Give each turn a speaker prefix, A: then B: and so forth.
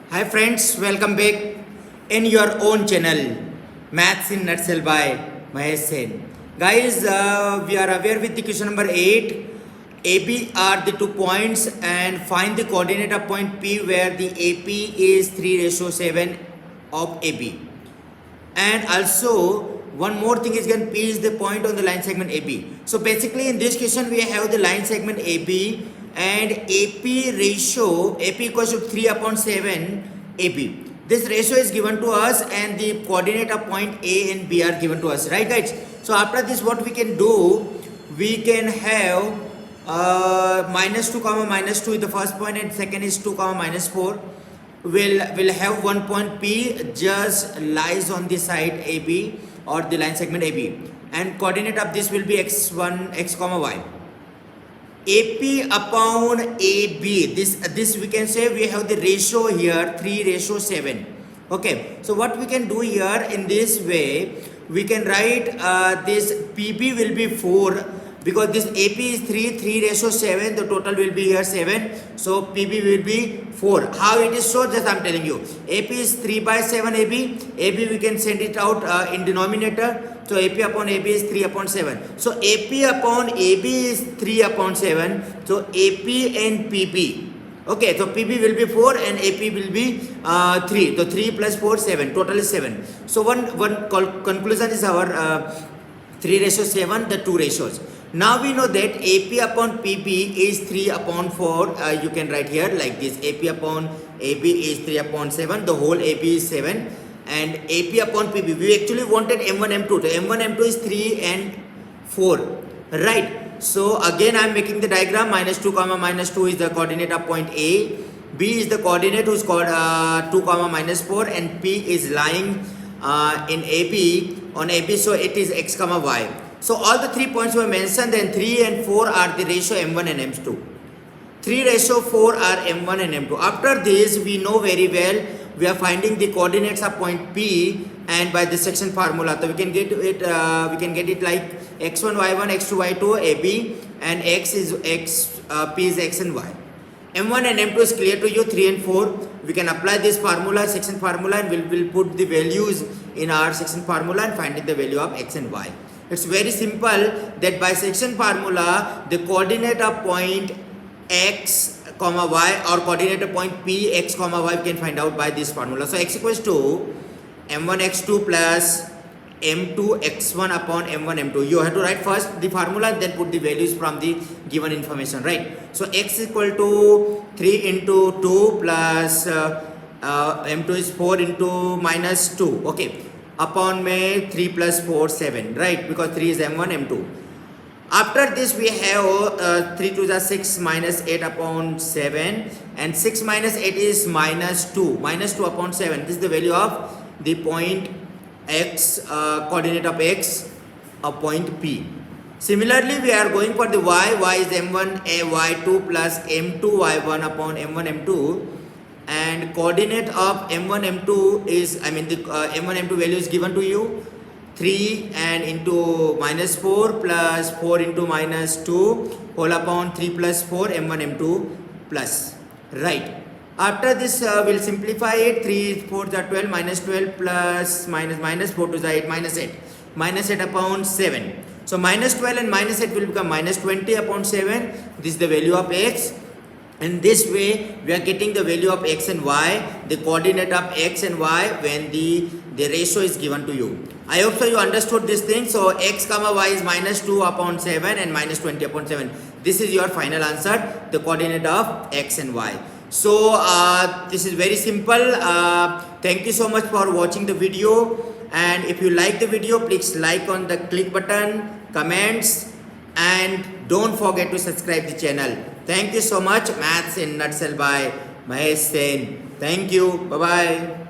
A: Hi friends, welcome back in your own channel, Maths in Nutshell by Mahesh Sen. Guys, we are aware with the question number 8. AB are the 2 points and find the coordinate of point P where the AP is 3:7 of AB. And also, one more thing is again P is the point on the line segment AB. So basically in this question we have the line segment AB and AP ratio, AP equals to 3/7 AB. This ratio is given to us and the coordinate of point A and B are given to us, right guys? So after this what we can do, we can have minus 2 comma minus 2 is the first point and second is 2 comma minus 4. We'll have one point P just lies on the side AB or the line segment AB, and coordinate of this will be x1 x comma y. AP upon AB, this we can say we have the ratio here 3:7. Okay, so what we can do here in this way, we can write this PB will be 4 because this AP is 3:7, the total will be here 7, so PB will be 4. How it is so, just I'm telling you, AP is 3/7 AB we can send it out in denominator, so AP upon AB is 3/7. So AP upon AB is 3/7, so AP and PB, okay, so PB will be 4 and AP will be 3, so 3 plus 4, 7, total is 7. So one conclusion is our 3:7, the two ratios. Now we know that AP upon PB is 3/4. You can write here like this: AP upon AB is 3/7. The whole AB is 7, and AP upon PB. We actually wanted M1, M2. So M1, M2 is 3 and 4, right? So again, I am making the diagram. Minus 2 comma minus 2 is the coordinate of point A. B is the coordinate who's called 2 comma minus 4, and P is lying in AB on AB. So it is x comma y. So all the 3 points were mentioned, then 3 and 4 are the ratio M1 and M2. 3:4 are M1 and M2. After this, we know very well, we are finding the coordinates of point P, and by the section formula, so we can get it like x1, y1, x2, y2, AB, and x is x, P is x and y. M1 and M2 is clear to you, 3 and 4. We can apply this formula, section formula, and we'll put the values in our section formula and find the value of x and y. It's very simple that by section formula, the coordinate of point x comma y or coordinate of point P x comma y we can find out by this formula. So x equals to m1 x2 plus m2 x1 upon m1 m2. You have to write first the formula and then put the values from the given information, right? So x equal to 3 into 2 plus m2 is 4 into minus 2, okay, upon may 3 plus 4, 7, right? Because 3 is m1, m2. After this we have 3 to the 6 minus 8 upon 7, and 6 minus 8 is minus 2 upon 7. This is the value of the point x, coordinate of x, a point P. Similarly, we are going for the y is m1 y2 plus m2 y1 upon m1 m2, and coordinate of m1 m2 is, I mean the m1 m2 value is given to you, 3 and into minus 4 plus 4 into minus 2 whole upon 3 plus 4 m1 m2 plus, right? After this we'll simplify it. 3 4 are 12, minus 12 plus minus 4 to the 8, minus 8 upon 7. So minus 12 and minus 8 will become minus 20 upon 7. This is the value of x. In this way, we are getting the value of x and y, the coordinate of x and y when the ratio is given to you. I hope so you understood this thing. So x comma y is minus 2 upon 7 and minus 20 upon 7. This is your final answer, the coordinate of x and y. So this is very simple. Thank you so much for watching the video. And if you like the video, please like on the click button, comments, and don't forget to subscribe the channel. Thank you so much. Maths in Nutshell by Mahesh Sen. Thank you. Bye-bye.